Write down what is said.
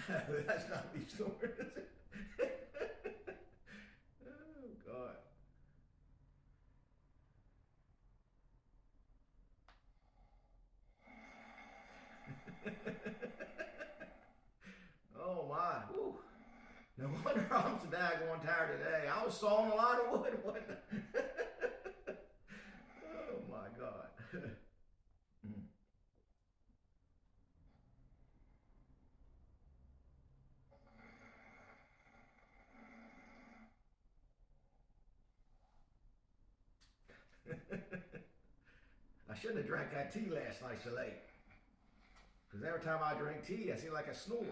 That's not me snoring, is it? Oh, God. Oh, my. Whew. No wonder I'm so daggone tired today. I was sawing a lot of wood, wasn't I? Oh, my God. Mm. I shouldn't have drank that tea last night so late. Because every time I drink tea, I seem like I snore.